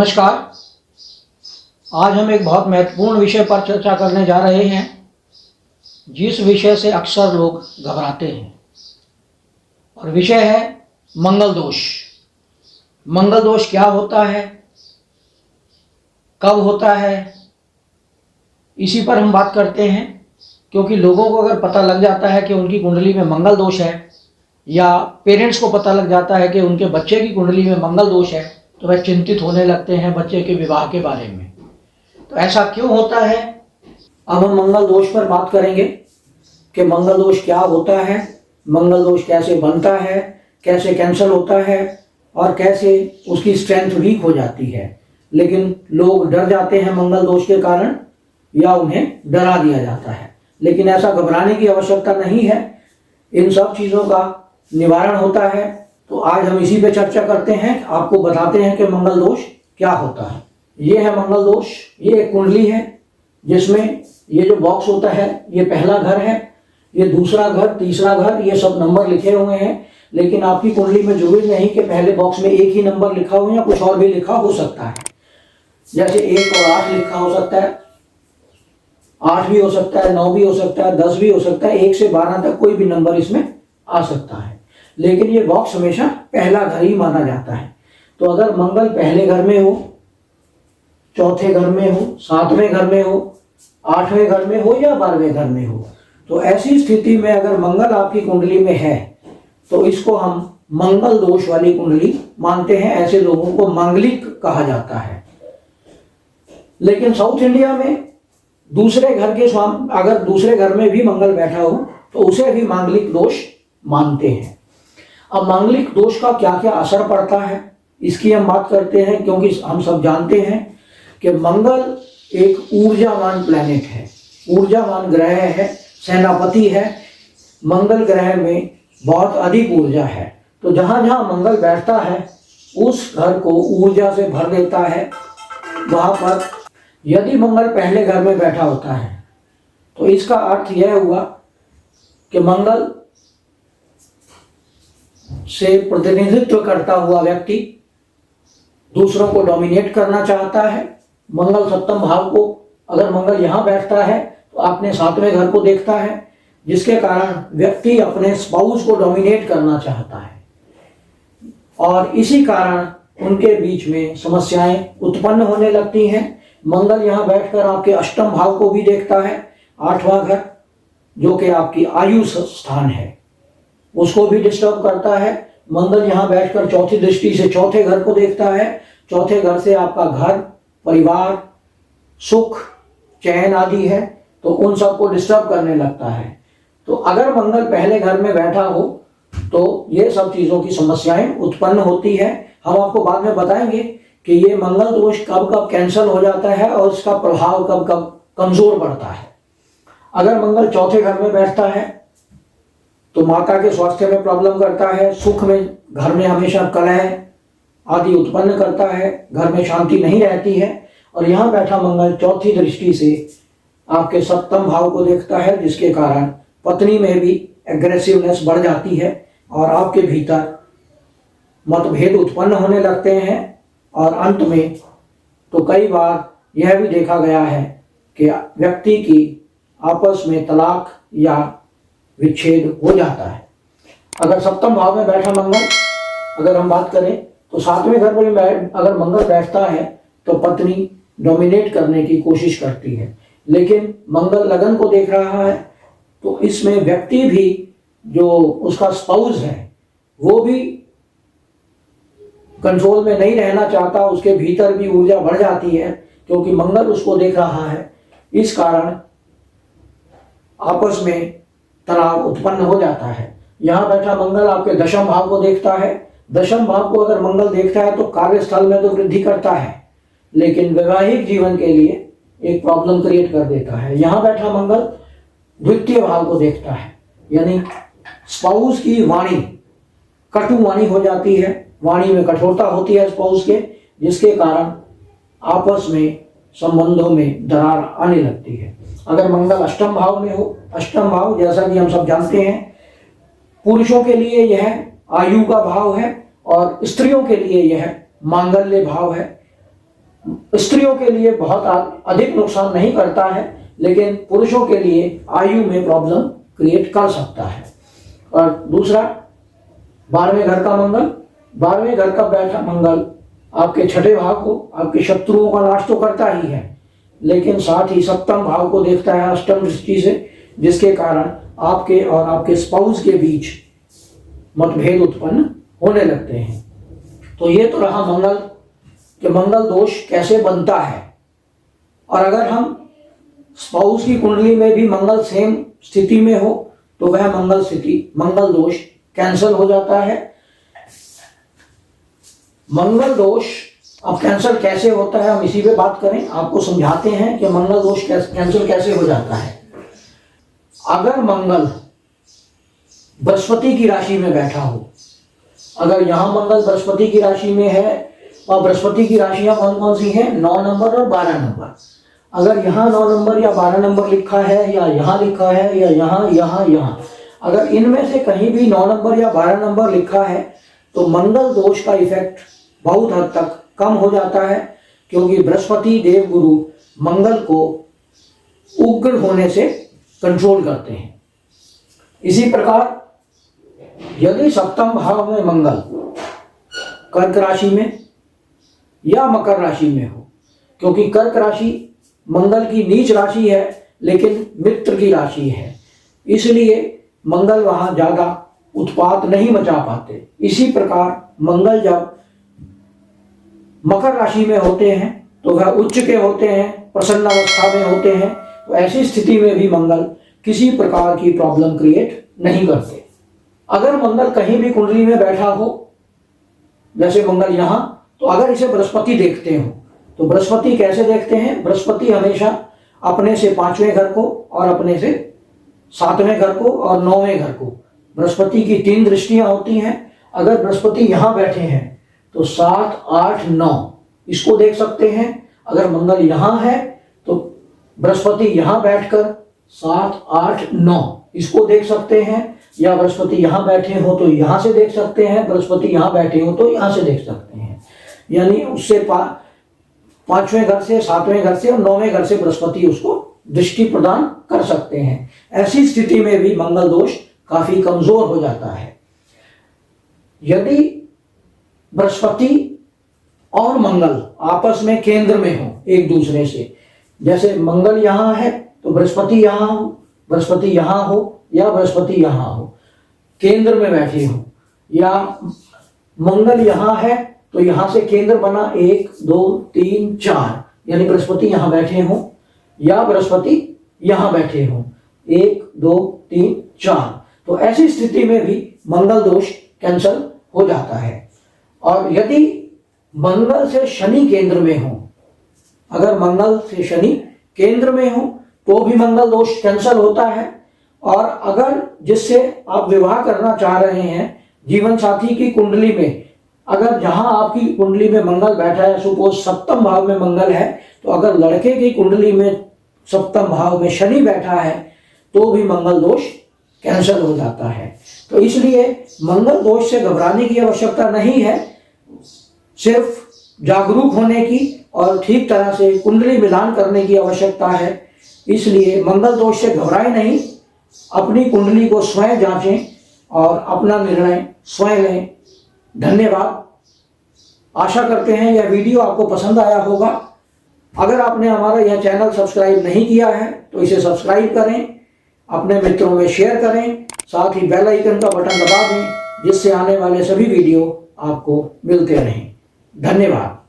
नमस्कार। आज हम एक बहुत महत्वपूर्ण विषय पर चर्चा करने जा रहे हैं, जिस विषय से अक्सर लोग घबराते हैं, और विषय है मंगल दोष। मंगल दोष क्या होता है, कब होता है, इसी पर हम बात करते हैं। क्योंकि लोगों को अगर पता लग जाता है कि उनकी कुंडली में मंगल दोष है, या पेरेंट्स को पता लग जाता है कि उनके बच्चे की कुंडली में मंगल दोष है, तो वह चिंतित होने लगते हैं बच्चे के विवाह के बारे में। तो ऐसा क्यों होता है? अब हम मंगल दोष पर बात करेंगे कि मंगल दोष क्या होता है, मंगल दोष कैसे बनता है, कैसे कैंसल होता है, और कैसे उसकी स्ट्रेंथ वीक हो जाती है। लेकिन लोग डर जाते हैं मंगल दोष के कारण, या उन्हें डरा दिया जाता है। लेकिन ऐसा घबराने की आवश्यकता नहीं है, इन सब चीज़ों का निवारण होता है। तो आज हम इसी पे चर्चा करते हैं, आपको बताते हैं कि मंगल दोष क्या होता है। ये है मंगल दोष। ये एक कुंडली है जिसमें ये जो बॉक्स होता है, ये पहला घर है, ये दूसरा घर, तीसरा घर, ये सब नंबर लिखे हुए हैं। लेकिन आपकी कुंडली में जरूरी नहीं कि पहले बॉक्स में एक ही नंबर लिखा हो, या कुछ और भी लिखा हो सकता है। जैसे 1 और 8 लिखा हो सकता है, 8 भी हो सकता है, 9 भी हो सकता है, 10 भी हो सकता है, 1 से 12 तक कोई भी नंबर इसमें आ सकता है। लेकिन ये बॉक्स हमेशा पहला घर ही माना जाता है। तो अगर मंगल पहले घर में हो, चौथे घर में हो, 7वें घर में हो, 8वें घर में हो, या 12वें घर में हो, तो ऐसी स्थिति में अगर मंगल आपकी कुंडली में है तो इसको हम मंगल दोष वाली कुंडली मानते हैं। ऐसे लोगों को मांगलिक कहा जाता है। लेकिन साउथ इंडिया में दूसरे घर के स्वामी, अगर दूसरे घर में भी मंगल बैठा हो तो उसे भी मांगलिक दोष मानते हैं। अब मांगलिक दोष का क्या क्या असर पड़ता है, इसकी हम बात करते हैं। क्योंकि हम सब जानते हैं कि मंगल एक ऊर्जावान प्लैनेट है, ऊर्जावान ग्रह है, सेनापति है। मंगल ग्रह में बहुत अधिक ऊर्जा है। तो जहां जहां मंगल बैठता है उस घर को ऊर्जा से भर देता है। वहां पर यदि मंगल पहले घर में बैठा होता है तो इसका अर्थ यह हुआ कि मंगल से प्रतिनिधित्व करता हुआ व्यक्ति दूसरों को डोमिनेट करना चाहता है। मंगल सप्तम भाव को, अगर मंगल यहां बैठता है तो आपने 7वें घर को देखता है, जिसके कारण व्यक्ति अपने स्पाउस को डोमिनेट करना चाहता है। और इसी कारण उनके बीच में समस्याएं उत्पन्न होने लगती हैं। मंगल यहां बैठकर आपके अष्टम भाव को भी देखता है, 8वां घर जो कि आपकी आयु स्थान है, उसको भी डिस्टर्ब करता है। मंगल यहां बैठकर चौथी दृष्टि से चौथे घर को देखता है। चौथे घर से आपका घर, परिवार, सुख, चैन आदि है, तो उन सब को डिस्टर्ब करने लगता है। तो अगर मंगल पहले घर में बैठा हो तो ये सब चीज़ों की समस्याएं उत्पन्न होती है। हम आपको बाद में बताएंगे कि ये मंगल दोष कब कब कैंसल हो जाता है और इसका प्रभाव कब कब कमजोर पड़ता है। अगर मंगल चौथे घर में बैठता है तो माता के स्वास्थ्य में प्रॉब्लम करता है, सुख में, घर में हमेशा कलह आदि उत्पन्न करता है, घर में शांति नहीं रहती है। और यहाँ बैठा मंगल चौथी दृष्टि से आपके सप्तम भाव को देखता है, जिसके कारण पत्नी में भी एग्रेसिवनेस बढ़ जाती है और आपके भीतर मतभेद उत्पन्न होने लगते हैं। और अंत में तो कई बार यह भी देखा गया है कि व्यक्ति की आपस में तलाक या विच्छेद हो जाता है। अगर सप्तम भाव में बैठा मंगल, अगर हम बात करें तो 7वें घर में अगर मंगल बैठता है तो पत्नी डोमिनेट करने की कोशिश करती है। लेकिन मंगल लगन को देख रहा है तो इसमें व्यक्ति भी, जो उसका स्पाउस है, वो भी कंट्रोल में नहीं रहना चाहता, उसके भीतर भी ऊर्जा बढ़ जाती है क्योंकि मंगल उसको देख रहा है। इस कारण आपस में तनाव उत्पन्न हो जाता है। यहाँ बैठा मंगल आपके दशम भाव को देखता है। दशम भाव को अगर मंगल देखता है तो कार्यस्थल में तो वृद्धि करता है, लेकिन वैवाहिक जीवन के लिए एक प्रॉब्लम क्रिएट कर देता है। यहाँ बैठा मंगल द्वितीय भाव को देखता है, यानी स्पाउस की वाणी कटु वाणी हो जाती है, वाणी में कठोरता होती है स्पाउस के, जिसके कारण आपस में संबंधों में दरार आने लगती है। अगर मंगल अष्टम भाव में हो, अष्टम भाव जैसा कि हम सब जानते हैं पुरुषों के लिए यह आयु का भाव है और स्त्रियों के लिए यह मांगल्य भाव है। स्त्रियों के लिए बहुत अधिक नुकसान नहीं करता है, लेकिन पुरुषों के लिए आयु में प्रॉब्लम क्रिएट कर सकता है। और दूसरा, 12वें घर का मंगल, 12वें घर का बैठा मंगल आपके छठे भाव को, आपके शत्रुओं का नाश तो करता ही है, लेकिन साथ ही सप्तम भाव को देखता है अष्टम दृष्टि से, जिसके कारण आपके और आपके स्पाउस के बीच मतभेद उत्पन्न होने लगते हैं। तो ये तो रहा मंगल कि मंगल दोष कैसे बनता है। और अगर हम स्पाउस की कुंडली में भी मंगल सेम स्थिति में हो तो वह मंगल दोष कैंसल हो जाता है। मंगल दोष अब कैंसल कैसे होता है, हम इसी पे बात करें, आपको समझाते हैं कि मंगल दोष कैंसल कैसे हो जाता है। अगर मंगल बृहस्पति की राशि में बैठा हो, अगर यहां मंगल बृहस्पति की राशि में है, और बृहस्पति की राशियां कौन कौन सी हैं, 9 नंबर और 12 नंबर, अगर यहाँ 9 नंबर या 12 नंबर लिखा है, या यहाँ लिखा है, या यहाँ, अगर इनमें से कहीं भी 9 नंबर या 12 नंबर लिखा है तो मंगल दोष का इफेक्ट बहुत हद तक कम हो जाता है, क्योंकि बृहस्पति देवगुरु मंगल को उग्र होने से कंट्रोल करते हैं। इसी प्रकार यदि सप्तम भाव में मंगल कर्क राशि में या मकर राशि में हो, क्योंकि कर्क राशि मंगल की नीच राशि है लेकिन मित्र की राशि है, इसलिए मंगल वहां ज्यादा उत्पात नहीं मचा पाते। इसी प्रकार मंगल जब मकर राशि में होते हैं तो वह उच्च के होते हैं, प्रसन्न अवस्था में होते हैं, तो ऐसी स्थिति में भी मंगल किसी प्रकार की प्रॉब्लम क्रिएट नहीं करते। अगर मंगल कहीं भी कुंडली में बैठा हो, जैसे मंगल यहां, तो अगर इसे बृहस्पति देखते हो तो बृहस्पति कैसे देखते हैं, बृहस्पति हमेशा अपने से 5वें घर को और अपने से 7वें घर को और 9वें घर को, बृहस्पति की 3 दृष्टियां होती हैं। अगर बृहस्पति यहां बैठे हैं तो 7, 8, 9 इसको देख सकते हैं। अगर मंगल यहां है तो बृहस्पति यहां बैठकर 7, 8, 9 इसको देख सकते हैं, या बृहस्पति यहां बैठे हो तो यहां से देख सकते हैं, बृहस्पति यहां बैठे हो तो यहां से देख सकते हैं। यानी उससे 5वें घर से, 7वें घर से और 9वें घर से बृहस्पति उसको दृष्टि प्रदान कर सकते हैं। ऐसी स्थिति में भी मंगल दोष काफी कमजोर हो जाता है। यदि बृहस्पति और मंगल आपस में केंद्र में हो एक दूसरे से, जैसे मंगल यहां है तो बृहस्पति यहां हो, बृहस्पति यहां हो या बृहस्पति यहां हो, केंद्र में बैठे हो, या मंगल यहां है तो यहां से केंद्र बना 1, 2, 3, 4, यानी बृहस्पति यहां बैठे हो या बृहस्पति यहां बैठे हो, 1, 2, 3, 4, तो ऐसी स्थिति में भी मंगल दोष कैंसल हो जाता है। और यदि मंगल से शनि केंद्र में हो, अगर मंगल से शनि केंद्र में हो तो भी मंगल दोष कैंसल होता है। और अगर जिससे आप विवाह करना चाह रहे हैं, जीवन साथी की कुंडली में अगर जहां आपकी कुंडली में मंगल बैठा है, सपोज सप्तम भाव में मंगल है, तो अगर लड़के की कुंडली में सप्तम भाव में शनि बैठा है तो भी मंगल दोष कैंसल हो जाता है। तो इसलिए मंगल दोष से घबराने की आवश्यकता नहीं है, सिर्फ जागरूक होने की और ठीक तरह से कुंडली मिलान करने की आवश्यकता है। इसलिए मंगल दोष से घबराएं नहीं, अपनी कुंडली को स्वयं जांचें और अपना निर्णय स्वयं लें। धन्यवाद। आशा करते हैं यह वीडियो आपको पसंद आया होगा। अगर आपने हमारा यह चैनल सब्सक्राइब नहीं किया है तो इसे सब्सक्राइब करें, अपने मित्रों में शेयर करें, साथ ही बेल आइकन का बटन दबा दें, जिससे आने वाले सभी वीडियो आपको मिलते रहें। धन्यवाद।